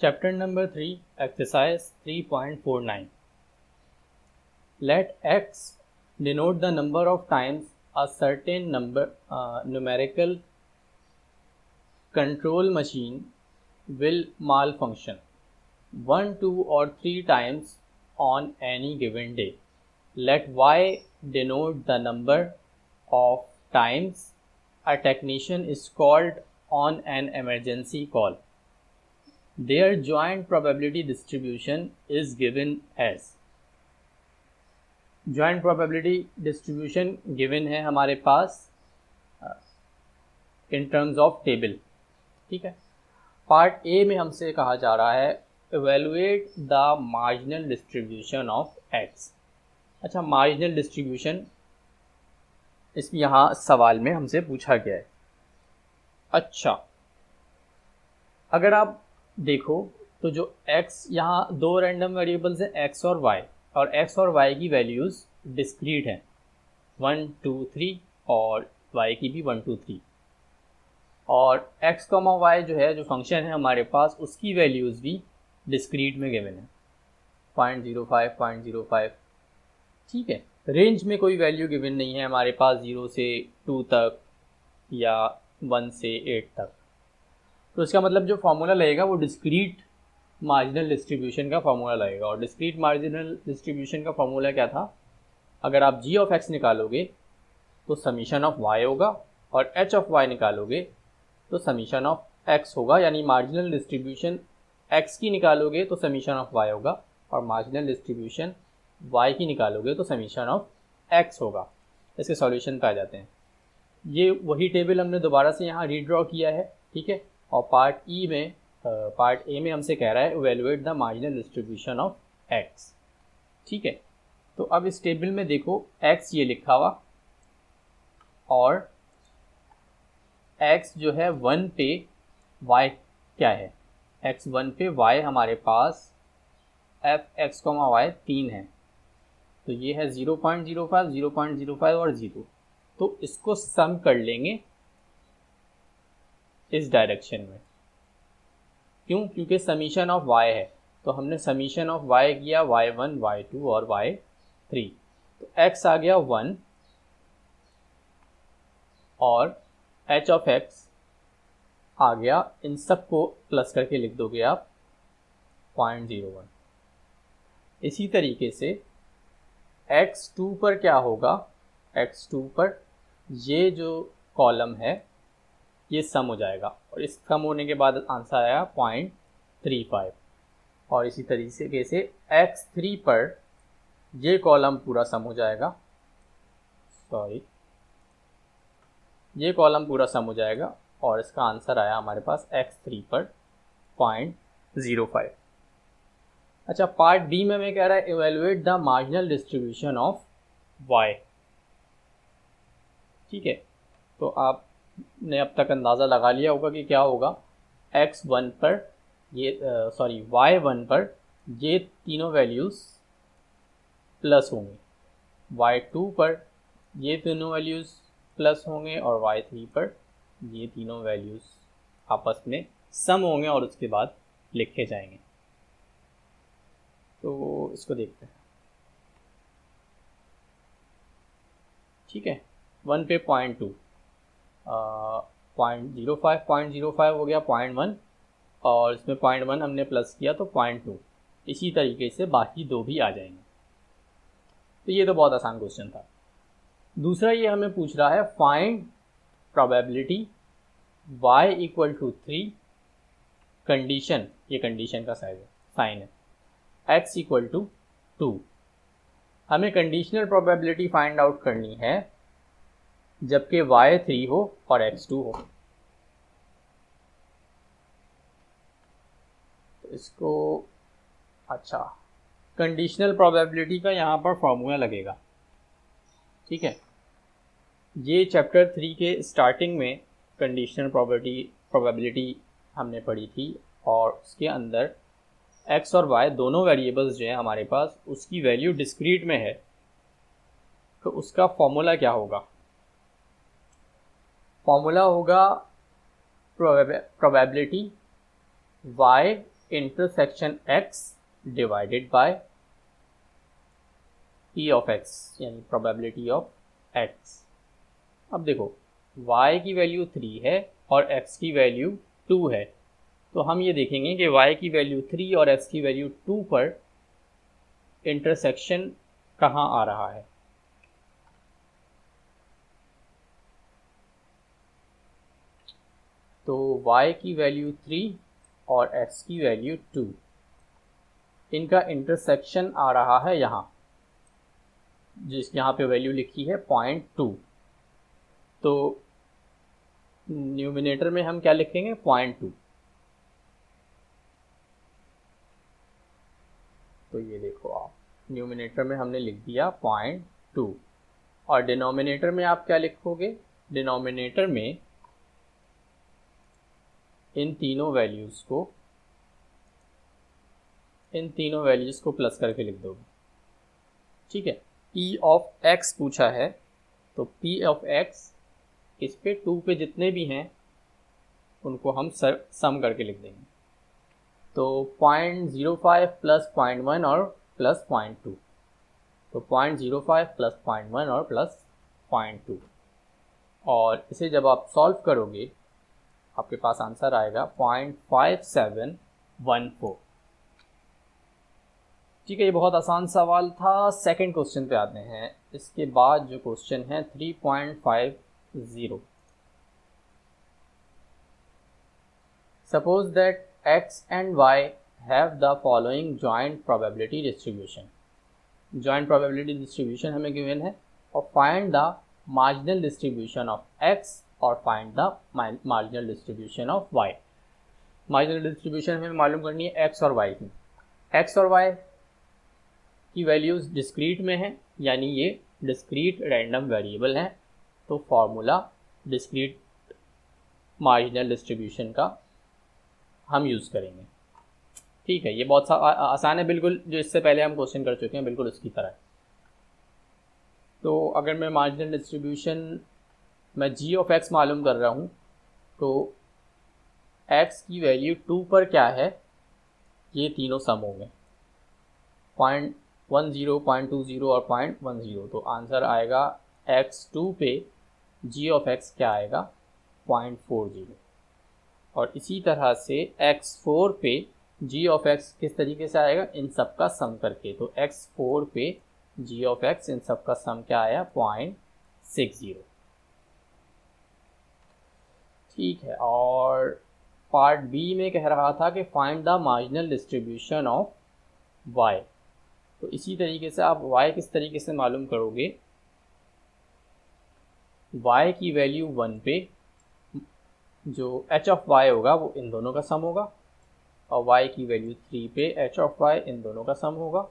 Chapter number 3, exercise 3.49. Let x denote the number of times a certain numerical control machine will malfunction, 1, 2 or 3 times on any given day. Let y denote the number of times a technician is called on an emergency call. Their joint probability distribution is given as. Joint probability distribution given है हमारे पास in terms of table. ठीक है, part A में हमसे कहा जा रहा है evaluate the marginal distribution of x. अच्छा, मार्जिनल डिस्ट्रीब्यूशन इस यहाँ सवाल में हमसे पूछा गया है। अच्छा, अगर आप देखो तो जो x यहाँ दो रैंडम वेरिएबल्स हैं x और y, और x और y की वैल्यूज़ डिस्क्रीट हैं 1 2 3 और y की भी 1 2 3, और x, y जो है जो फंक्शन है हमारे पास उसकी वैल्यूज़ भी डिस्क्रीट में गिवन है 0.05 0.05। ठीक है, रेंज में कोई वैल्यू गिवन नहीं है हमारे पास 0 से 2 तक या 1 से 8 तक। तो इसका मतलब जो फॉर्मूला लगेगा वो डिस्क्रीट मार्जिनल डिस्ट्रीब्यूशन का फॉर्मूला लगेगा। और डिस्क्रीट मार्जिनल डिस्ट्रीब्यूशन का फॉर्मूला क्या था? अगर आप g ऑफ x निकालोगे तो समीशन ऑफ y होगा, और h ऑफ y निकालोगे तो समीशन ऑफ x होगा। यानी मार्जिनल डिस्ट्रीब्यूशन x की निकालोगे तो समीशन ऑफ y होगा, और मार्जिनल डिस्ट्रीब्यूशन y की निकालोगे तो समीशन ऑफ x होगा। इसके सॉल्यूशन पे आ जाते हैं। ये वही टेबल हमने दोबारा से यहाँ रीड्रॉ किया है। ठीक है, और पार्ट ए में हमसे कह रहा है evaluate the marginal distribution of x। ठीक है, तो अब इस टेबल में देखो x ये लिखा हुआ, और x जो है 1 पे y क्या है? x 1 पे y हमारे पास f x, y 3 है, तो ये है 0.05 0.05 और 0। तो इसको सम कर लेंगे इस डायरेक्शन में। क्यों? क्योंकि समीशन ऑफ y है, तो हमने समीशन ऑफ y किया y1 y2 और y3। तो x आ गया 1 और h ऑफ x आ गया, इन सब को प्लस करके लिख दोगे आप 0.01। इसी तरीके से x2 पर क्या होगा? x2 पर ये जो कॉलम है ये सम हो जाएगा, और इस सम होने के बाद आंसर आया 0.35। और इसी तरीके से x3 पर ये कॉलम पूरा सम हो जाएगा, ये कॉलम पूरा सम हो जाएगा, और इसका आंसर आया हमारे पास x3 पर 0.05। अच्छा, पार्ट बी में हमें कह रहा है evaluate the marginal distribution of y। ठीक है, तो आपने अब तक अंदाज़ा लगा लिया होगा कि क्या होगा। x1 पर ये y1 पर ये तीनों वैल्यूज़ प्लस होंगे, y2 पर ये तीनों वैल्यूज़ प्लस होंगे, और y3 पर ये तीनों वैल्यूज़ आपस में सम होंगे और उसके बाद लिखे जाएंगे। तो इसको देखते हैं। ठीक है, 1 पे 0.2, 0.05 हो गया 0.1, और इसमें 0.1 हमने प्लस किया तो 0.2। इसी तरीके से बाकी दो भी आ जाएंगे। तो ये तो बहुत आसान क्वेश्चन था। दूसरा ये हमें पूछ रहा है find probability y equal to 3 condition, ये कंडीशन का साइन है, x इक्वल टू 2। हमें कंडीशनल प्रोबेबिलिटी फाइंड आउट करनी है जबकि y 3 हो और x 2 हो। तो इसको, अच्छा, कंडीशनल प्रोबेबिलिटी का यहाँ पर फॉर्मूला लगेगा। ठीक है, ये चैप्टर 3 के स्टार्टिंग में कंडीशनल प्रोबेबिलिटी हमने पढ़ी थी, और उसके अंदर x और y दोनों वेरिएबल्स जो हैं हमारे पास उसकी वैल्यू डिस्क्रीट में है। तो उसका फॉर्मूला क्या होगा? फॉर्मूला होगा probability y intersection x divided by p of x, यानी प्रोबेबिलिटी ऑफ x। अब देखो y की वैल्यू 3 है और x की वैल्यू 2 है, तो हम ये देखेंगे कि y की वैल्यू 3 और x की वैल्यू 2 पर इंटरसेक्शन कहाँ आ रहा है। तो y की वैल्यू 3 और x की वैल्यू 2, इनका इंटरसेक्शन आ रहा है यहाँ, यहाँ पे वैल्यू लिखी है 0.2। तो न्यूमिनेटर में हम क्या लिखेंगे 0.2। तो ये देखो आप, न्यूमिनेटर में हमने लिख दिया 0.2 और डिनोमिनेटर में आप क्या लिखोगे, डिनोमिनेटर में इन तीनों वैल्यूज़ को प्लस करके लिख दोगे। ठीक है, p ऑफ x पूछा है, तो p ऑफ x इस पे 2 पे जितने भी हैं उनको हम सम करके लिख देंगे। तो 0.05 प्लस 0.1 और प्लस 0.2, तो 0.05 प्लस 0.1 और प्लस 0.2, और इसे जब आप सॉल्व करोगे आपके पास आंसर आएगा 0.5714। ठीक है, ये बहुत आसान सवाल था। सेकंड क्वेश्चन पे आते हैं। इसके बाद जो क्वेश्चन है 3.50, suppose that x and y have the following joint probability distribution। joint probability distribution हमें गिवन है, और find the marginal distribution of x और find the marginal distribution of y। marginal distribution हमें मालूम करनी है x और y की। x और y की वैल्यूज़ डिस्क्रीट में हैं, यानी ये डिस्क्रीट रैंडम वेरिएबल हैं, तो फॉर्मूला डिस्क्रीट मार्जिनल डिस्ट्रीब्यूशन का हम यूज़ करेंगे। ठीक है, ये बहुत आसान है, बिल्कुल जो इससे पहले हम क्वेश्चन कर चुके हैं, बिल्कुल उसकी तरह। तो अगर मैं मार्जिनल डिस्ट्रीब्यूशन मैं g ऑफ x मालूम कर रहा हूँ, तो x की वैल्यू 2 पर क्या है, ये तीनों सम हो गए, 0.10, 0.20 और 0.10। तो आंसर आएगा x2 पे g ऑफ x क्या आएगा 0.40, और इसी तरह से x4 पे g ऑफ x किस तरीके से आएगा, इन सब का सम करके। तो x4 पे g ऑफ x इन सब का सम क्या आया 0.60। ठीक है, और पार्ट बी में कह रहा था कि find the marginal distribution of y। तो इसी तरीके से आप y किस तरीके से मालूम करोगे, y की वैल्यू 1 पे जो h ऑफ y होगा वो इन दोनों का सम होगा, और y की वैल्यू 3 पे h ऑफ y इन दोनों का सम होगा,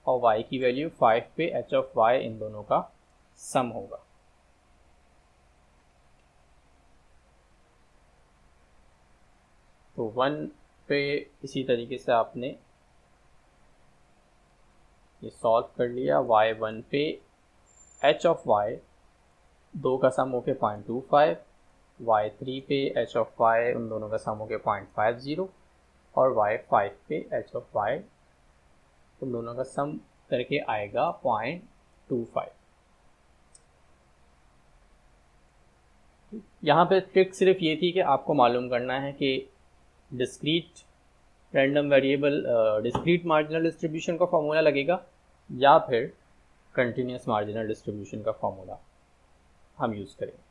और y की वैल्यू 5 पे h ऑफ y इन दोनों का सम होगा। तो 1 पे इसी तरीके से आपने ये सॉल्व कर लिया, y1 पे h ऑफ y 2 का सम होके 0.25, y3 पे h ऑफ y उन दोनों का सम होके 0.50, और y5 पे h ऑफ y उन दोनों का सम करके आएगा 0.25। यहाँ पे ट्रिक सिर्फ ये थी कि आपको मालूम करना है कि discrete random variable discrete marginal distribution का फॉर्मूला लगेगा या फिर कंटिन्यूस मार्जिनल डिस्ट्रीब्यूशन का फॉर्मूला हम यूज़ करेंगे।